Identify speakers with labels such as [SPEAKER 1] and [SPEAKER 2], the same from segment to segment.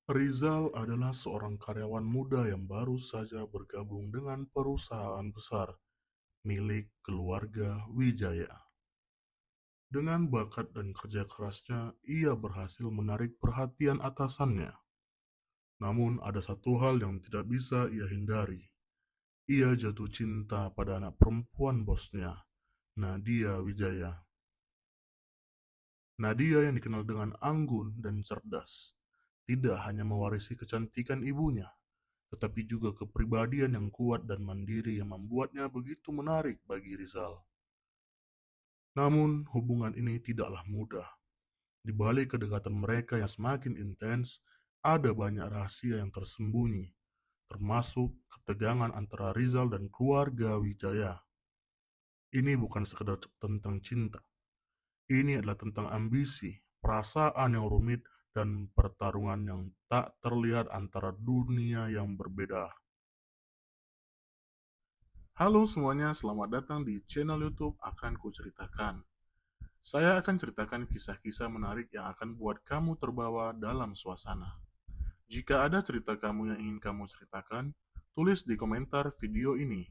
[SPEAKER 1] Rizal adalah seorang karyawan muda yang baru saja bergabung dengan perusahaan besar milik keluarga Wijaya. Dengan bakat dan kerja kerasnya, ia berhasil menarik perhatian atasannya. Namun ada satu hal yang tidak bisa ia hindari. Ia jatuh cinta pada anak perempuan bosnya, Nadia Wijaya. Nadia yang dikenal dengan anggun dan cerdas, tidak hanya mewarisi kecantikan ibunya, tetapi juga kepribadian yang kuat dan mandiri yang membuatnya begitu menarik bagi Rizal. Namun, hubungan ini tidaklah mudah. Di balik kedekatan mereka yang semakin intens, ada banyak rahasia yang tersembunyi, termasuk ketegangan antara Rizal dan keluarga Wijaya. Ini bukan sekedar tentang cinta, ini adalah tentang ambisi, perasaan yang rumit, dan pertarungan yang tak terlihat antara dunia yang berbeda. Halo semuanya, selamat datang di channel YouTube Akan Kuceritakan. Saya akan ceritakan kisah-kisah menarik yang akan buat kamu terbawa dalam suasana. Jika ada cerita kamu yang ingin kamu ceritakan, tulis di komentar video ini.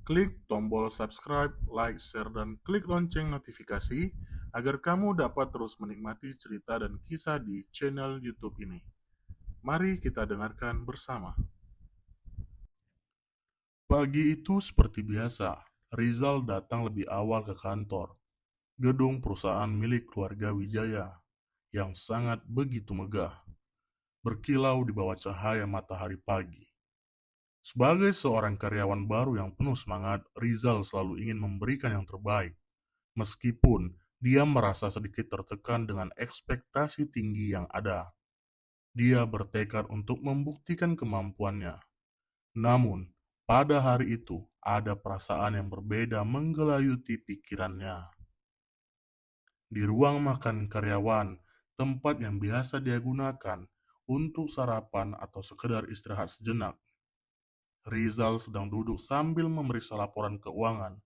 [SPEAKER 1] Klik tombol subscribe, like, share, dan klik lonceng notifikasi agar kamu dapat terus menikmati cerita dan kisah di channel YouTube ini. Mari kita dengarkan bersama. Pagi itu seperti biasa, Rizal datang lebih awal ke kantor, gedung perusahaan milik keluarga Wijaya, yang sangat begitu megah, berkilau di bawah cahaya matahari pagi. Sebagai seorang karyawan baru yang penuh semangat, Rizal selalu ingin memberikan yang terbaik, meskipun dia merasa sedikit tertekan dengan ekspektasi tinggi yang ada. Dia bertekad untuk membuktikan kemampuannya. Namun, pada hari itu, ada perasaan yang berbeda menggelayuti pikirannya. Di ruang makan karyawan, tempat yang biasa dia gunakan untuk sarapan atau sekedar istirahat sejenak, Rizal sedang duduk sambil memeriksa laporan keuangan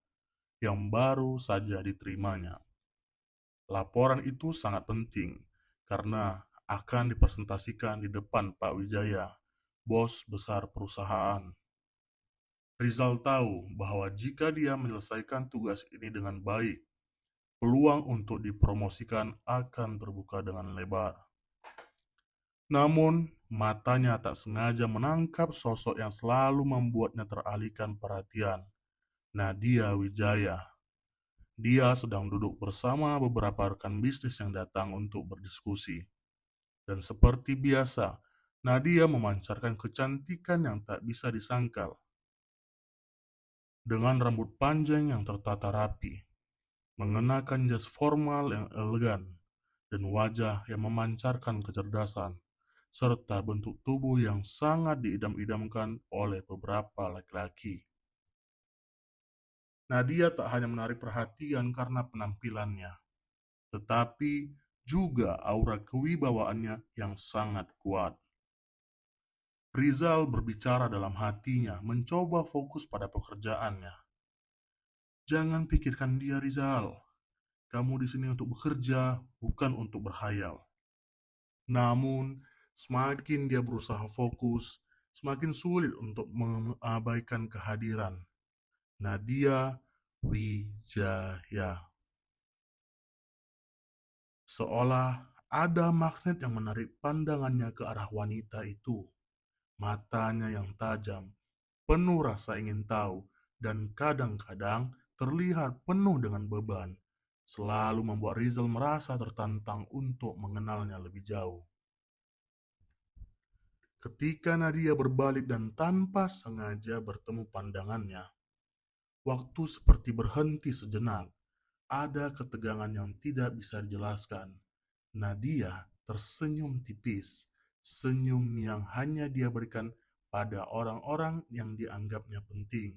[SPEAKER 1] yang baru saja diterimanya. Laporan itu sangat penting karena akan dipresentasikan di depan Pak Wijaya, bos besar perusahaan. Rizal tahu bahwa jika dia menyelesaikan tugas ini dengan baik, peluang untuk dipromosikan akan terbuka dengan lebar. Namun, matanya tak sengaja menangkap sosok yang selalu membuatnya teralihkan perhatian, Nadia Wijaya. Dia sedang duduk bersama beberapa rekan bisnis yang datang untuk berdiskusi. Dan seperti biasa, Nadia memancarkan kecantikan yang tak bisa disangkal. Dengan rambut panjang yang tertata rapi, mengenakan jas formal yang elegan, dan wajah yang memancarkan kecerdasan, serta bentuk tubuh yang sangat diidam-idamkan oleh beberapa laki-laki. Nadia tak hanya menarik perhatian karena penampilannya, tetapi juga aura kewibawaannya yang sangat kuat. Rizal berbicara dalam hatinya, mencoba fokus pada pekerjaannya. Jangan pikirkan dia, Rizal. Kamu di sini untuk bekerja, bukan untuk berhayal. Namun, semakin dia berusaha fokus, semakin sulit untuk mengabaikan kehadiran Nadia Wijaya. Seolah ada magnet yang menarik pandangannya ke arah wanita itu. Matanya yang tajam, penuh rasa ingin tahu, dan kadang-kadang terlihat penuh dengan beban, selalu membuat Rizal merasa tertantang untuk mengenalnya lebih jauh. Ketika Nadia berbalik dan tanpa sengaja bertemu pandangannya, waktu seperti berhenti sejenak. Ada ketegangan yang tidak bisa dijelaskan. Nadia tersenyum tipis, senyum yang hanya dia berikan pada orang-orang yang dianggapnya penting.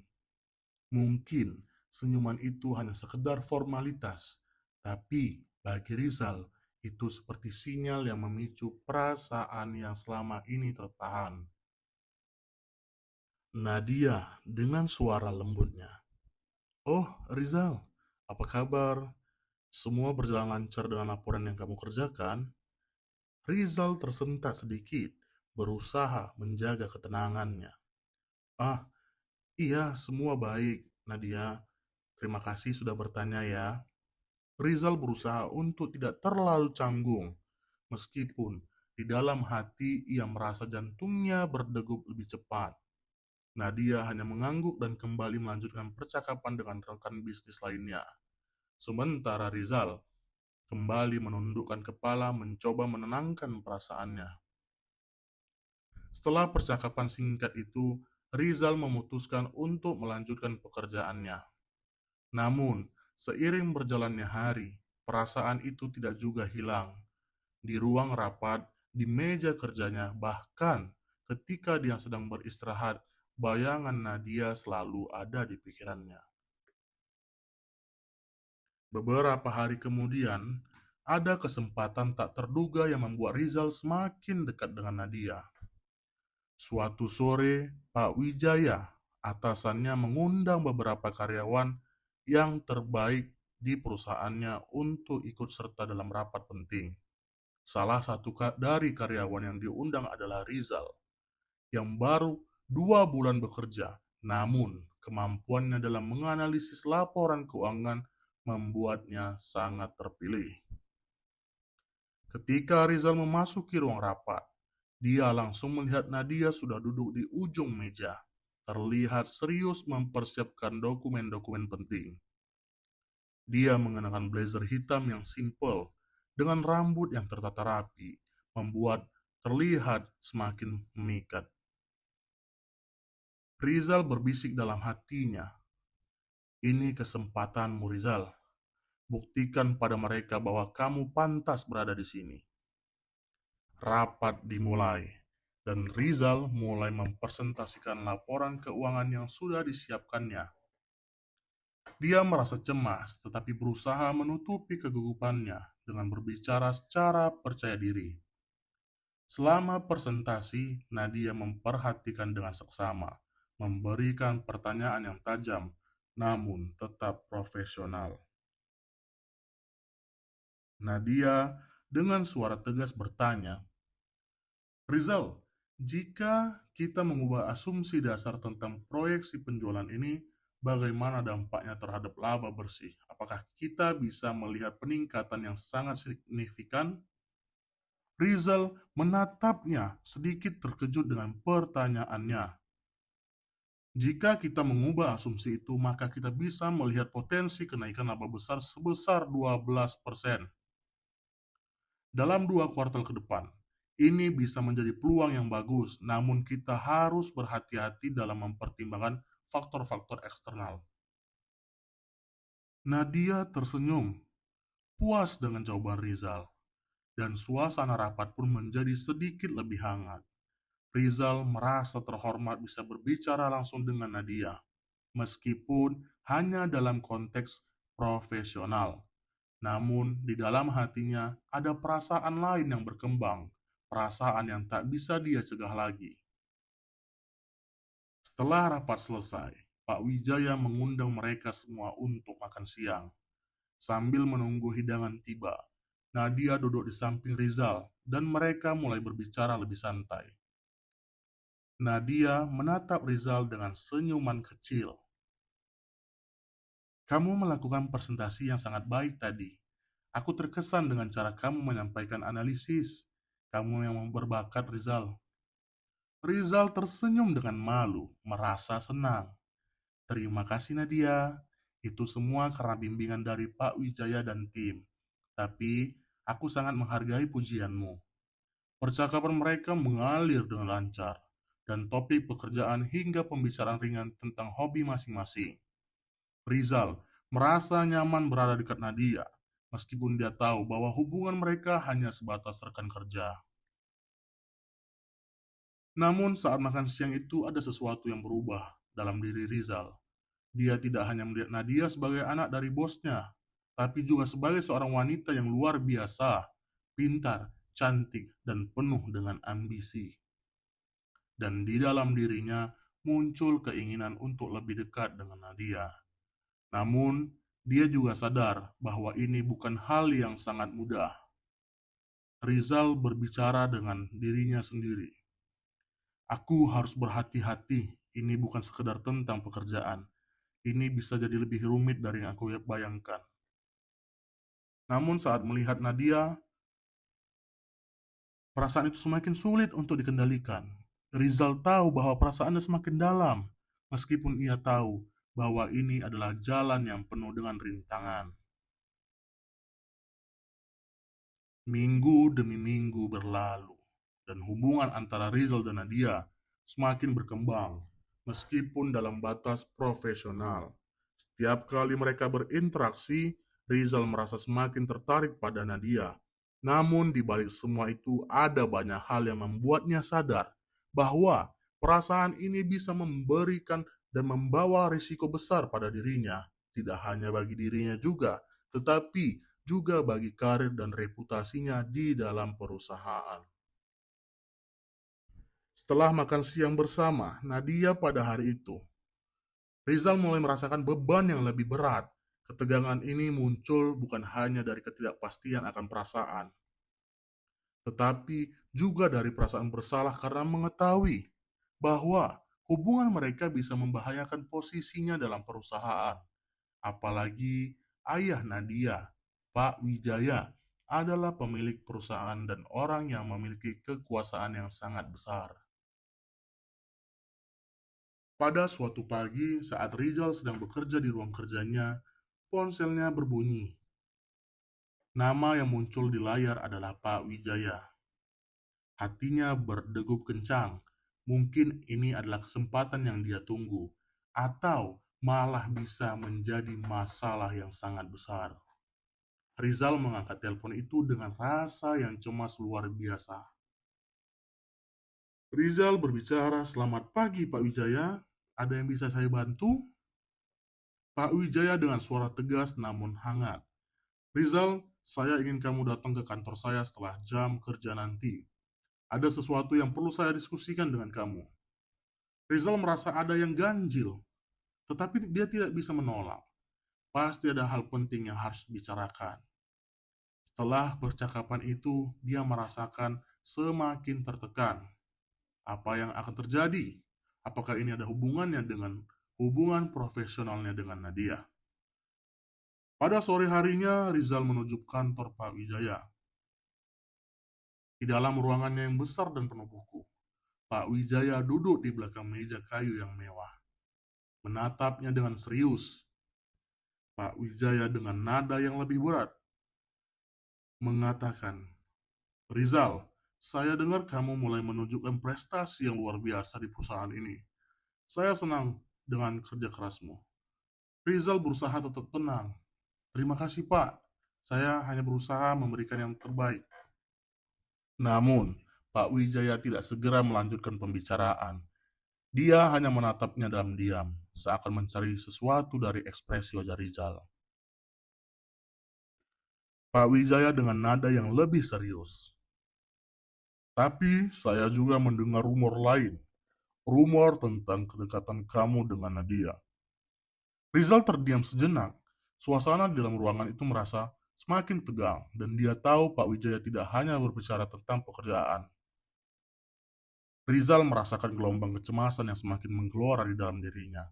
[SPEAKER 1] Mungkin senyuman itu hanya sekedar formalitas, tapi bagi Rizal itu seperti sinyal yang memicu perasaan yang selama ini tertahan. Nadia dengan suara lembutnya. Oh, Rizal, apa kabar? Semua berjalan lancar dengan laporan yang kamu kerjakan? Rizal tersentak sedikit berusaha menjaga ketenangannya. Ah, iya, semua baik, Nadia. Terima kasih sudah bertanya ya. Rizal berusaha untuk tidak terlalu canggung, meskipun di dalam hati ia merasa jantungnya berdegup lebih cepat. Nadia hanya mengangguk dan kembali melanjutkan percakapan dengan rekan bisnis lainnya. Sementara Rizal kembali menundukkan kepala mencoba menenangkan perasaannya. Setelah percakapan singkat itu, Rizal memutuskan untuk melanjutkan pekerjaannya. Namun, seiring berjalannya hari, perasaan itu tidak juga hilang. Di ruang rapat, di meja kerjanya, bahkan ketika dia sedang beristirahat, bayangan Nadia selalu ada di pikirannya. Beberapa hari kemudian, ada kesempatan tak terduga yang membuat Rizal semakin dekat dengan Nadia. Suatu sore, Pak Wijaya, atasannya mengundang beberapa karyawan yang terbaik di perusahaannya untuk ikut serta dalam rapat penting. Salah satu dari karyawan yang diundang adalah Rizal, yang baru 2 bulan bekerja, namun kemampuannya dalam menganalisis laporan keuangan membuatnya sangat terpilih. Ketika Rizal memasuki ruang rapat, dia langsung melihat Nadia sudah duduk di ujung meja, terlihat serius mempersiapkan dokumen-dokumen penting. Dia mengenakan blazer hitam yang simpel dengan rambut yang tertata rapi, membuat terlihat semakin memikat. Rizal berbisik dalam hatinya, "Ini kesempatanmu, Rizal. Buktikan pada mereka bahwa kamu pantas berada di sini." Rapat dimulai, dan Rizal mulai mempresentasikan laporan keuangan yang sudah disiapkannya. Dia merasa cemas, tetapi berusaha menutupi kegugupannya dengan berbicara secara percaya diri. Selama presentasi, Nadia memperhatikan dengan seksama, memberikan pertanyaan yang tajam, namun tetap profesional. Nadia dengan suara tegas bertanya, "Rizal, jika kita mengubah asumsi dasar tentang proyeksi penjualan ini, bagaimana dampaknya terhadap laba bersih? Apakah kita bisa melihat peningkatan yang sangat signifikan?" Rizal menatapnya sedikit terkejut dengan pertanyaannya. "Jika kita mengubah asumsi itu, maka kita bisa melihat potensi kenaikan laba besar sebesar 12% dalam 2 kuartal ke depan. Ini bisa menjadi peluang yang bagus, namun kita harus berhati-hati dalam mempertimbangkan faktor-faktor eksternal." Nadia tersenyum, puas dengan jawaban Rizal, dan suasana rapat pun menjadi sedikit lebih hangat. Rizal merasa terhormat bisa berbicara langsung dengan Nadia, meskipun hanya dalam konteks profesional. Namun, di dalam hatinya ada perasaan lain yang berkembang, perasaan yang tak bisa dia cegah lagi. Setelah rapat selesai, Pak Wijaya mengundang mereka semua untuk makan siang. Sambil menunggu hidangan tiba, Nadia duduk di samping Rizal dan mereka mulai berbicara lebih santai. Nadia menatap Rizal dengan senyuman kecil. "Kamu melakukan presentasi yang sangat baik tadi. Aku terkesan dengan cara kamu menyampaikan analisis. Kamu yang berbakat, Rizal." Rizal tersenyum dengan malu, merasa senang. "Terima kasih, Nadia. Itu semua karena bimbingan dari Pak Wijaya dan tim. Tapi, aku sangat menghargai pujianmu." Percakapan mereka mengalir dengan lancar, dan topik pekerjaan hingga pembicaraan ringan tentang hobi masing-masing. Rizal merasa nyaman berada dekat Nadia, meskipun dia tahu bahwa hubungan mereka hanya sebatas rekan kerja. Namun saat makan siang itu ada sesuatu yang berubah dalam diri Rizal. Dia tidak hanya melihat Nadia sebagai anak dari bosnya, tapi juga sebagai seorang wanita yang luar biasa, pintar, cantik, dan penuh dengan ambisi. Dan di dalam dirinya muncul keinginan untuk lebih dekat dengan Nadia. Namun, dia juga sadar bahwa ini bukan hal yang sangat mudah. Rizal berbicara dengan dirinya sendiri. Aku harus berhati-hati, ini bukan sekedar tentang pekerjaan. Ini bisa jadi lebih rumit dari yang aku bayangkan. Namun saat melihat Nadia, perasaan itu semakin sulit untuk dikendalikan. Rizal tahu bahwa perasaannya semakin dalam, meskipun ia tahu bahwa ini adalah jalan yang penuh dengan rintangan. Minggu demi minggu berlalu, dan hubungan antara Rizal dan Nadia semakin berkembang, meskipun dalam batas profesional. Setiap kali mereka berinteraksi, Rizal merasa semakin tertarik pada Nadia. Namun di balik semua itu ada banyak hal yang membuatnya sadar bahwa perasaan ini bisa memberikan dan membawa risiko besar pada dirinya, tidak hanya bagi dirinya juga, tetapi juga bagi karir dan reputasinya di dalam perusahaan. Setelah makan siang bersama Nadia pada hari itu, Rizal mulai merasakan beban yang lebih berat. Ketegangan ini muncul bukan hanya dari ketidakpastian akan perasaan, tetapi juga dari perasaan bersalah karena mengetahui bahwa hubungan mereka bisa membahayakan posisinya dalam perusahaan. Apalagi ayah Nadia, Pak Wijaya, adalah pemilik perusahaan dan orang yang memiliki kekuasaan yang sangat besar. Pada suatu pagi, saat Rizal sedang bekerja di ruang kerjanya, ponselnya berbunyi. Nama yang muncul di layar adalah Pak Wijaya. Hatinya berdegup kencang. Mungkin ini adalah kesempatan yang dia tunggu, atau malah bisa menjadi masalah yang sangat besar. Rizal mengangkat telepon itu dengan rasa yang cemas luar biasa. Rizal berbicara, "Selamat pagi Pak Wijaya, ada yang bisa saya bantu?" Pak Wijaya dengan suara tegas namun hangat. "Rizal, saya ingin kamu datang ke kantor saya setelah jam kerja nanti. Ada sesuatu yang perlu saya diskusikan dengan kamu." Rizal merasa ada yang ganjil, tetapi dia tidak bisa menolak. Pasti ada hal penting yang harus dibicarakan. Setelah percakapan itu, dia merasakan semakin tertekan. Apa yang akan terjadi? Apakah ini ada hubungannya dengan hubungan profesionalnya dengan Nadia? Pada sore harinya, Rizal menuju kantor Pak Wijaya. Di dalam ruangannya yang besar dan penuh buku, Pak Wijaya duduk di belakang meja kayu yang mewah. Menatapnya dengan serius. Pak Wijaya dengan nada yang lebih berat mengatakan, "Rizal, saya dengar kamu mulai menunjukkan prestasi yang luar biasa di perusahaan ini. Saya senang dengan kerja kerasmu." Rizal berusaha tetap tenang. "Terima kasih Pak, saya hanya berusaha memberikan yang terbaik." Namun, Pak Wijaya tidak segera melanjutkan pembicaraan. Dia hanya menatapnya dalam diam, seakan mencari sesuatu dari ekspresi wajah Rizal. Pak Wijaya dengan nada yang lebih serius. "Tapi saya juga mendengar rumor lain. Rumor tentang kedekatan kamu dengan Nadia." Rizal terdiam sejenak. Suasana di dalam ruangan itu merasa semakin tegang, dan dia tahu Pak Wijaya tidak hanya berbicara tentang pekerjaan. Rizal merasakan gelombang kecemasan yang semakin menggelora di dalam dirinya.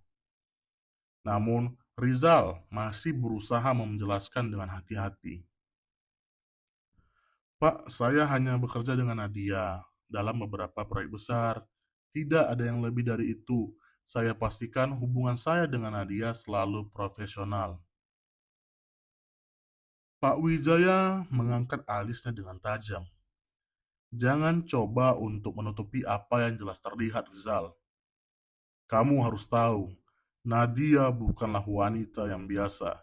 [SPEAKER 1] Namun, Rizal masih berusaha menjelaskan dengan hati-hati. "Pak, saya hanya bekerja dengan Nadia dalam beberapa proyek besar. Tidak ada yang lebih dari itu. Saya pastikan hubungan saya dengan Nadia selalu profesional." Pak Wijaya mengangkat alisnya dengan tajam. "Jangan coba untuk menutupi apa yang jelas terlihat, Rizal. Kamu harus tahu, Nadia bukanlah wanita yang biasa.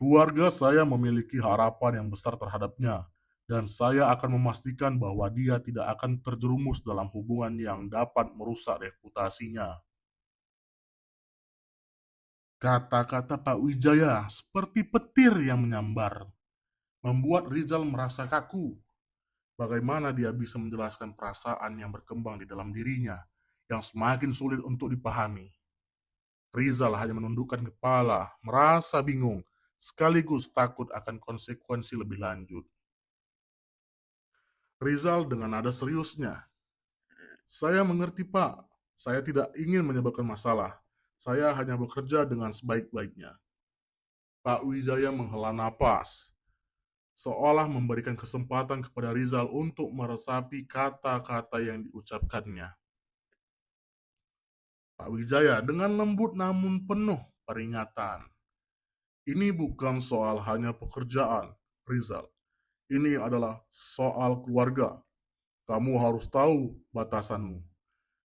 [SPEAKER 1] Keluarga saya memiliki harapan yang besar terhadapnya, dan saya akan memastikan bahwa dia tidak akan terjerumus dalam hubungan yang dapat merusak reputasinya." Kata-kata Pak Wijaya seperti petir yang menyambar, membuat Rizal merasa kaku. Bagaimana dia bisa menjelaskan perasaan yang berkembang di dalam dirinya yang semakin sulit untuk dipahami? Rizal hanya menundukkan kepala, merasa bingung, sekaligus takut akan konsekuensi lebih lanjut. Rizal dengan nada seriusnya, Saya mengerti, Pak. Saya tidak ingin menyebabkan masalah. Saya hanya bekerja dengan sebaik-baiknya. Pak Wijaya menghela napas, seolah memberikan kesempatan kepada Rizal untuk meresapi kata-kata yang diucapkannya. Pak Wijaya dengan lembut namun penuh peringatan. Ini bukan soal hanya pekerjaan, Rizal. Ini adalah soal keluarga. Kamu harus tahu batasanmu.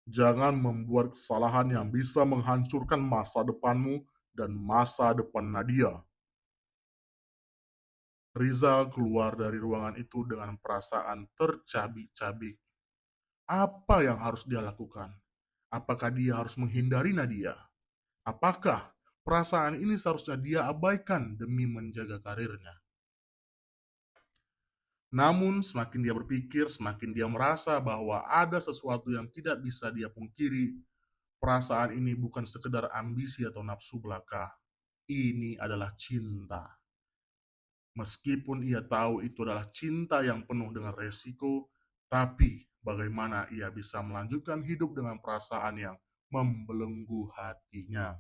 [SPEAKER 1] Jangan membuat kesalahan yang bisa menghancurkan masa depanmu dan masa depan Nadia. Rizal keluar dari ruangan itu dengan perasaan tercabik-cabik. Apa yang harus dia lakukan? Apakah dia harus menghindari Nadia? Apakah perasaan ini seharusnya dia abaikan demi menjaga karirnya? Namun semakin dia berpikir, semakin dia merasa bahwa ada sesuatu yang tidak bisa dia pungkiri. Perasaan ini bukan sekedar ambisi atau nafsu belaka. Ini adalah cinta. Meskipun ia tahu itu adalah cinta yang penuh dengan resiko, tapi bagaimana ia bisa melanjutkan hidup dengan perasaan yang membelenggu hatinya.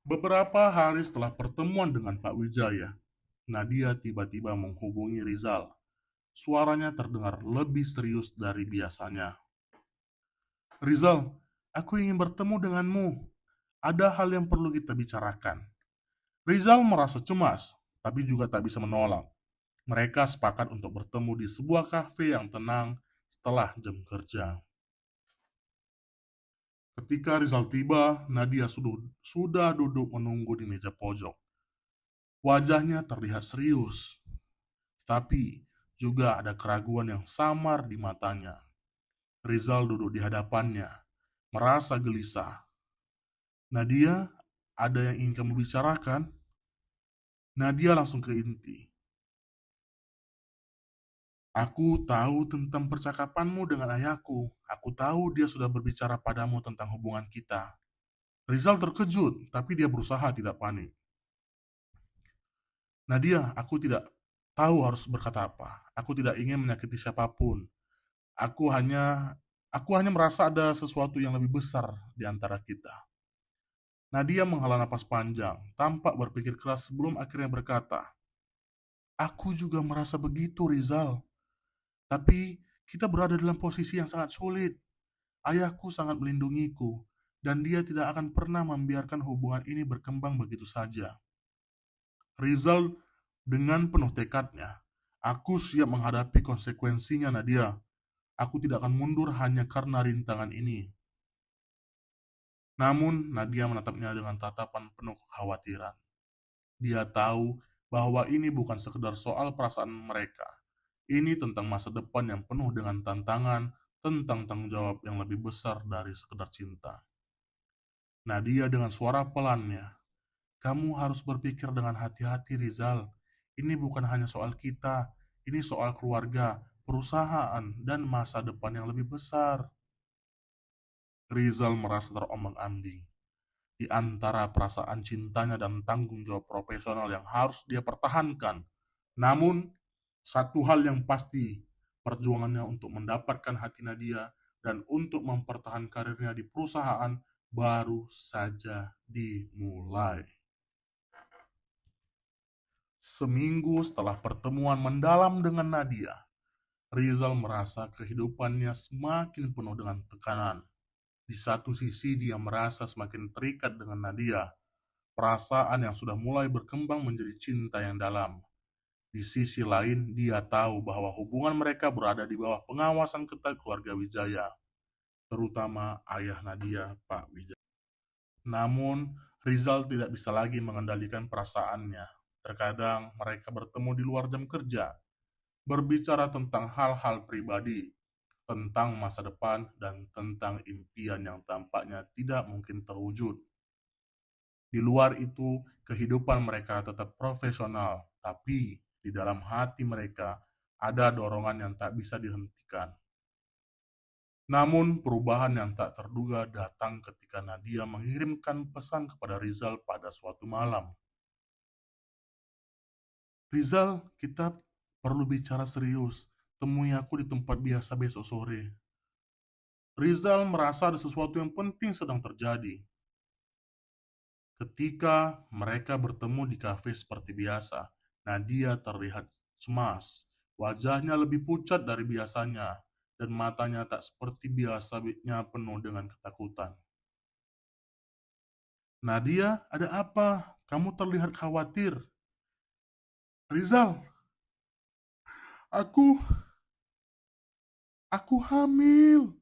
[SPEAKER 1] Beberapa hari setelah pertemuan dengan Pak Wijaya, Nadia tiba-tiba menghubungi Rizal. Suaranya terdengar lebih serius dari biasanya. Rizal, aku ingin bertemu denganmu. Ada hal yang perlu kita bicarakan. Rizal merasa cemas, tapi juga tak bisa menolak. Mereka sepakat untuk bertemu di sebuah kafe yang tenang setelah jam kerja. Ketika Rizal tiba, Nadia sudah duduk menunggu di meja pojok. Wajahnya terlihat serius, tapi juga ada keraguan yang samar di matanya. Rizal duduk di hadapannya, merasa gelisah. Nadia, ada yang ingin kamu bicarakan? Nadia langsung ke inti. Aku tahu tentang percakapanmu dengan ayahku. Aku tahu dia sudah berbicara padamu tentang hubungan kita. Rizal terkejut, tapi dia berusaha tidak panik. Nadia, aku tidak tahu harus berkata apa. Aku tidak ingin menyakiti siapapun. Aku hanya aku hanya merasa ada sesuatu yang lebih besar di antara kita. Nadia menghela napas panjang, tampak berpikir keras sebelum akhirnya berkata, "Aku juga merasa begitu, Rizal. Tapi kita berada dalam posisi yang sangat sulit. Ayahku sangat melindungiku, dan dia tidak akan pernah membiarkan hubungan ini berkembang begitu saja." Rizal dengan penuh tekadnya, "Aku siap menghadapi konsekuensinya, Nadia. Aku tidak akan mundur hanya karena rintangan ini." Namun, Nadia menatapnya dengan tatapan penuh kekhawatiran. Dia tahu bahwa ini bukan sekedar soal perasaan mereka. Ini tentang masa depan yang penuh dengan tantangan, tentang tanggung jawab yang lebih besar dari sekedar cinta. Nadia dengan suara pelannya, "Kamu harus berpikir dengan hati-hati, Rizal. Ini bukan hanya soal kita, ini soal keluarga, perusahaan, dan masa depan yang lebih besar." Rizal merasa terombang-ambing di antara perasaan cintanya dan tanggung jawab profesional yang harus dia pertahankan. Namun, satu hal yang pasti, perjuangannya untuk mendapatkan hati Nadia dan untuk mempertahankan karirnya di perusahaan baru saja dimulai. Seminggu setelah pertemuan mendalam dengan Nadia, Rizal merasa kehidupannya semakin penuh dengan tekanan. Di satu sisi dia merasa semakin terikat dengan Nadia, perasaan yang sudah mulai berkembang menjadi cinta yang dalam. Di sisi lain, dia tahu bahwa hubungan mereka berada di bawah pengawasan ketat keluarga Wijaya, terutama ayah Nadia, Pak Wijaya. Namun, Rizal tidak bisa lagi mengendalikan perasaannya. Terkadang mereka bertemu di luar jam kerja, berbicara tentang hal-hal pribadi, tentang masa depan, dan tentang impian yang tampaknya tidak mungkin terwujud. Di luar itu, kehidupan mereka tetap profesional, tapi di dalam hati mereka ada dorongan yang tak bisa dihentikan. Namun, perubahan yang tak terduga datang ketika Nadia mengirimkan pesan kepada Rizal pada suatu malam. "Rizal, kita perlu bicara serius temui aku di tempat biasa besok sore. Rizal merasa ada sesuatu yang penting sedang terjadi. Ketika mereka bertemu di kafe seperti biasa, Nadia terlihat cemas. Wajahnya lebih pucat dari biasanya, dan matanya tak seperti biasanya penuh dengan ketakutan. Nadia, ada apa? Kamu terlihat khawatir. Rizal, aku aku hamil.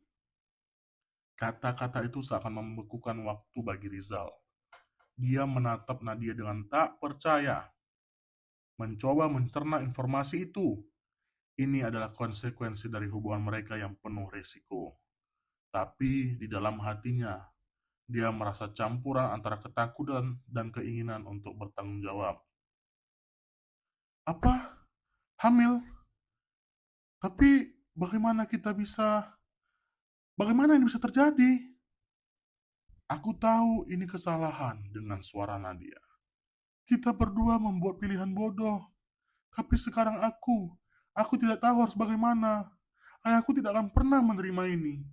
[SPEAKER 1] Kata-kata itu seakan membekukan waktu bagi Rizal. Dia menatap Nadia dengan tak percaya, mencoba mencerna informasi itu. Ini adalah konsekuensi dari hubungan mereka yang penuh resiko. Tapi di dalam hatinya, dia merasa campuran antara ketakutan dan keinginan untuk bertanggung jawab. Apa? Hamil? Tapi bagaimana ini bisa terjadi? Aku tahu ini kesalahan dengan suara Nadia. Kita berdua membuat pilihan bodoh. Tapi sekarang aku tidak tahu harus bagaimana. Ayahku tidak akan pernah menerima ini.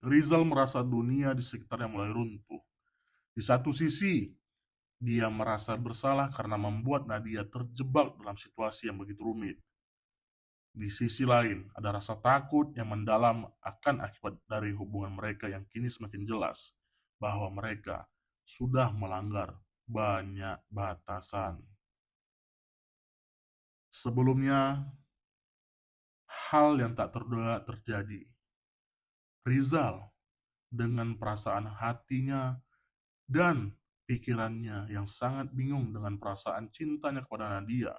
[SPEAKER 1] Rizal merasa dunia di sekitarnya mulai runtuh. Di satu sisi, dia merasa bersalah karena membuat Nadia terjebak dalam situasi yang begitu rumit. Di sisi lain, ada rasa takut yang mendalam akan akibat dari hubungan mereka yang kini semakin jelas bahwa mereka sudah melanggar banyak batasan. Sebelumnya, hal yang tak terduga terjadi. Rizal dengan perasaan hatinya dan pikirannya yang sangat bingung dengan perasaan cintanya kepada Nadia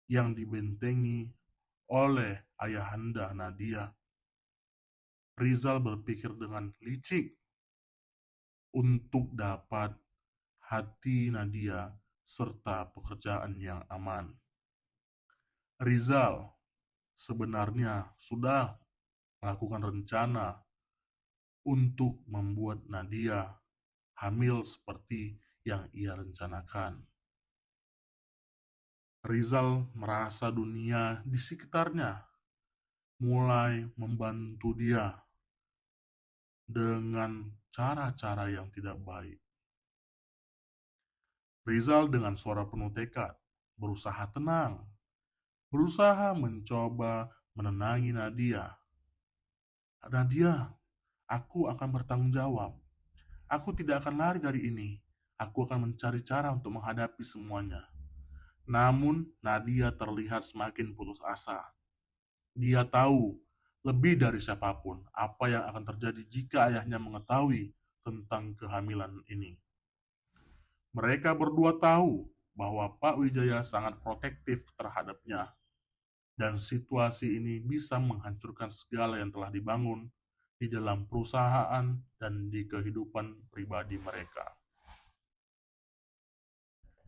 [SPEAKER 1] yang dibentengi oleh ayahanda Nadia. Rizal berpikir dengan licik untuk dapat hati Nadia serta pekerjaan yang aman. Rizal sebenarnya sudah melakukan rencana untuk membuat Nadia hamil seperti yang ia rencanakan. Rizal merasa dunia di sekitarnya mulai membantu dia dengan cara-cara yang tidak baik. Rizal dengan suara penuh tekad berusaha tenang, berusaha mencoba menenangi Nadia. Nadia, aku akan bertanggung jawab. Aku tidak akan lari dari ini. Aku akan mencari cara untuk menghadapi semuanya. Namun, Nadia terlihat semakin putus asa. Dia tahu lebih dari siapapun apa yang akan terjadi jika ayahnya mengetahui tentang kehamilan ini. Mereka berdua tahu bahwa Pak Wijaya sangat protektif terhadapnya, dan situasi ini bisa menghancurkan segala yang telah dibangun di dalam perusahaan dan di kehidupan pribadi mereka.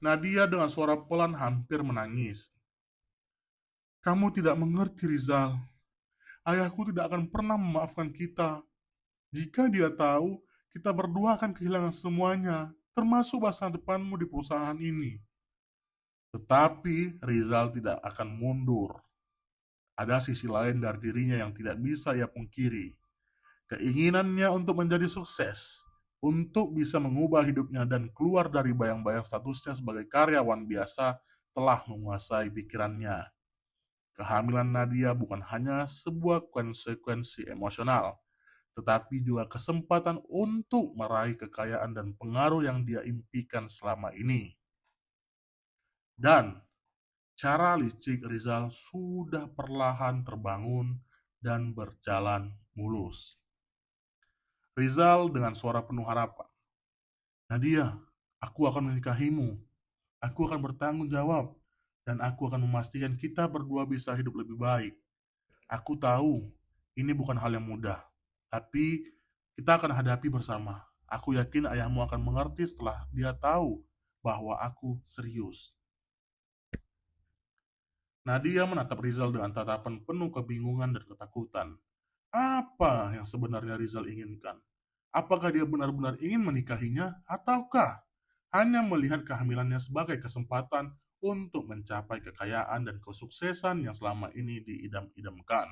[SPEAKER 1] Nadia dengan suara pelan hampir menangis. Kamu tidak mengerti, Rizal. Ayahku tidak akan pernah memaafkan kita. Jika dia tahu, kita berdua akan kehilangan semuanya, termasuk masa depanmu di perusahaan ini. Tetapi Rizal tidak akan mundur. Ada sisi lain dari dirinya yang tidak bisa ia pungkiri. Keinginannya untuk menjadi sukses, untuk bisa mengubah hidupnya dan keluar dari bayang-bayang statusnya sebagai karyawan biasa telah menguasai pikirannya. Kehamilan Nadia bukan hanya sebuah konsekuensi emosional, tetapi juga kesempatan untuk meraih kekayaan dan pengaruh yang dia impikan selama ini. Dan cara licik Rizal sudah perlahan terbangun dan berjalan mulus. Rizal dengan suara penuh harapan. Nadia, aku akan menikahimu. Aku akan bertanggung jawab. Dan aku akan memastikan kita berdua bisa hidup lebih baik. Aku tahu ini bukan hal yang mudah. Tapi kita akan hadapi bersama. Aku yakin ayahmu akan mengerti setelah dia tahu bahwa aku serius. Nadia menatap Rizal dengan tatapan penuh kebingungan dan ketakutan. Apa yang sebenarnya Rizal inginkan? Apakah dia benar-benar ingin menikahinya ataukah hanya melihat kehamilannya sebagai kesempatan untuk mencapai kekayaan dan kesuksesan yang selama ini diidam-idamkan.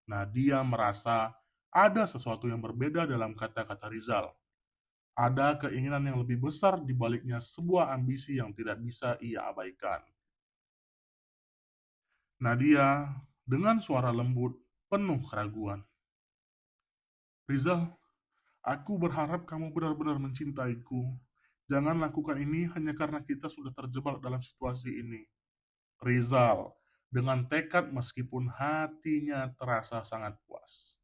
[SPEAKER 1] Nadia merasa ada sesuatu yang berbeda dalam kata-kata Rizal. Ada keinginan yang lebih besar di baliknya sebuah ambisi yang tidak bisa ia abaikan. Nadia dengan suara lembut penuh keraguan. Rizal, aku berharap kamu benar-benar mencintaiku. Jangan lakukan ini hanya karena kita sudah terjebak dalam situasi ini. Rizal, dengan tekad meskipun hatinya terasa sangat puas.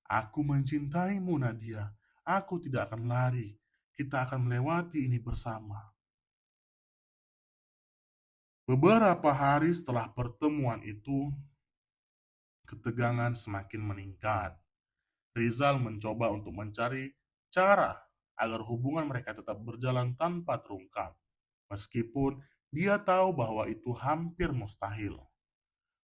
[SPEAKER 1] Aku mencintaimu, Nadia. Aku tidak akan lari. Kita akan melewati ini bersama. Beberapa hari setelah pertemuan itu, ketegangan semakin meningkat. Rizal mencoba untuk mencari cara agar hubungan mereka tetap berjalan tanpa terungkap, meskipun dia tahu bahwa itu hampir mustahil.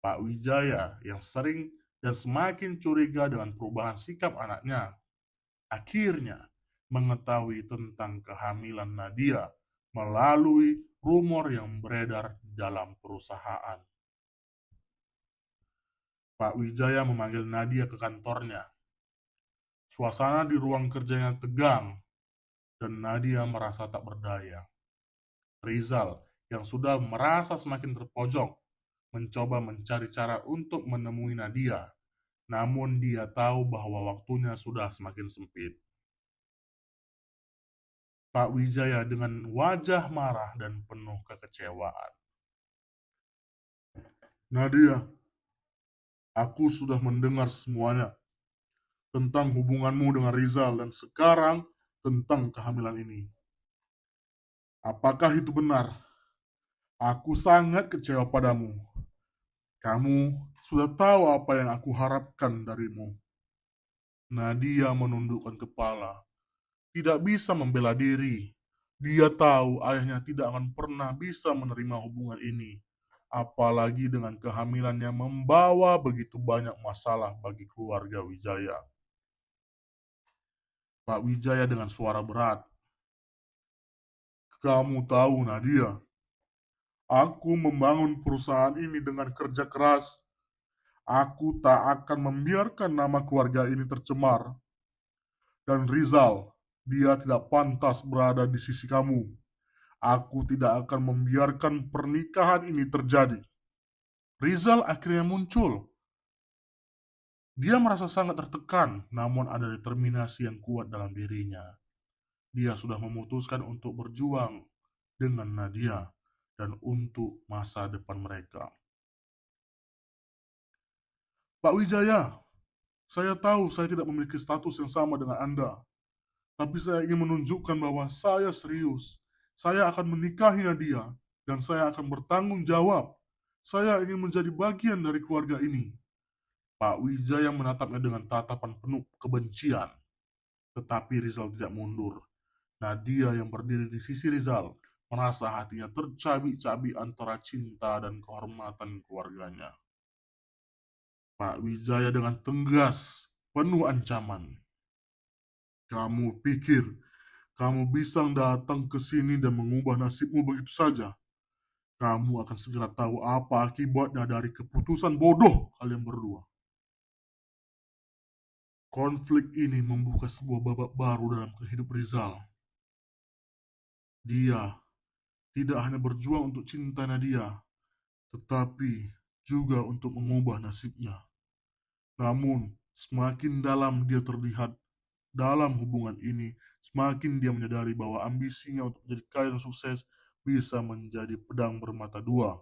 [SPEAKER 1] Pak Wijaya yang sering dan semakin curiga dengan perubahan sikap anaknya, akhirnya mengetahui tentang kehamilan Nadia melalui rumor yang beredar dalam perusahaan. Pak Wijaya memanggil Nadia ke kantornya. Suasana di ruang kerjanya tegang dan Nadia merasa tak berdaya. Rizal yang sudah merasa semakin terpojok mencoba mencari cara untuk menemui Nadia, namun dia tahu bahwa waktunya sudah semakin sempit. Pak Wijaya dengan wajah marah dan penuh kekecewaan. Nadia, aku sudah mendengar semuanya tentang hubunganmu dengan Rizal dan sekarang tentang kehamilan ini. Apakah itu benar? Aku sangat kecewa padamu. Kamu sudah tahu apa yang aku harapkan darimu. Nadia menundukkan kepala, tidak bisa membela diri. Dia tahu ayahnya tidak akan pernah bisa menerima hubungan ini, apalagi dengan kehamilan yang membawa begitu banyak masalah bagi keluarga Wijaya. Pak Wijaya dengan suara berat, kamu tahu Nadia, aku membangun perusahaan ini dengan kerja keras. Aku tak akan membiarkan nama keluarga ini tercemar. Dan Rizal, dia tidak pantas berada di sisi kamu. Aku tidak akan membiarkan pernikahan ini terjadi. Rizal akhirnya muncul. Dia merasa sangat tertekan, namun ada determinasi yang kuat dalam dirinya. Dia sudah memutuskan untuk berjuang dengan Nadia dan untuk masa depan mereka. Pak Wijaya, saya tahu saya tidak memiliki status yang sama dengan Anda, tapi saya ingin menunjukkan bahwa saya serius. Saya akan menikahi Nadia dan saya akan bertanggung jawab. Saya ingin menjadi bagian dari keluarga ini. Pak Wijaya menatapnya dengan tatapan penuh kebencian. Tetapi Rizal tidak mundur. Nadia yang berdiri di sisi Rizal merasa hatinya tercabik-cabik antara cinta dan kehormatan keluarganya. Pak Wijaya dengan tegas, penuh ancaman. Kamu pikir kamu bisa datang ke sini dan mengubah nasibmu begitu saja? Kamu akan segera tahu apa akibatnya dari keputusan bodoh kalian berdua. Konflik ini membuka sebuah babak baru dalam kehidupan Rizal. Dia tidak hanya berjuang untuk cinta Nadia, tetapi juga untuk mengubah nasibnya. Namun, semakin dalam dia terlihat dalam hubungan ini, semakin dia menyadari bahwa ambisinya untuk menjadi kaya dan sukses bisa menjadi pedang bermata dua.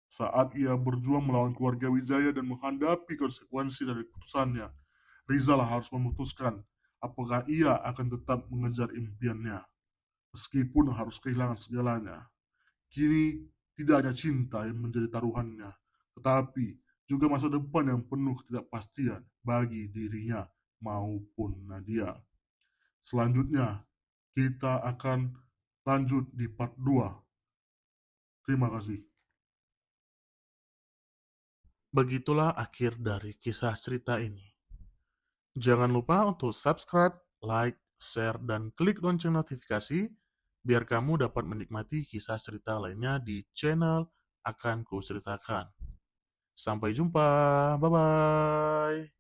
[SPEAKER 1] Saat ia berjuang melawan keluarga Wijaya dan menghadapi konsekuensi dari keputusannya, Rizal harus memutuskan apakah ia akan tetap mengejar impiannya, meskipun harus kehilangan segalanya. Kini tidak hanya cinta yang menjadi taruhannya, tetapi juga masa depan yang penuh ketidakpastian bagi dirinya maupun Nadia. Selanjutnya, kita akan lanjut di part 2. Terima kasih. Begitulah akhir dari kisah cerita ini. Jangan lupa untuk subscribe, like, share, dan klik lonceng notifikasi biar kamu dapat menikmati kisah cerita lainnya di channel Akan Kuceritakan. Sampai jumpa, bye-bye.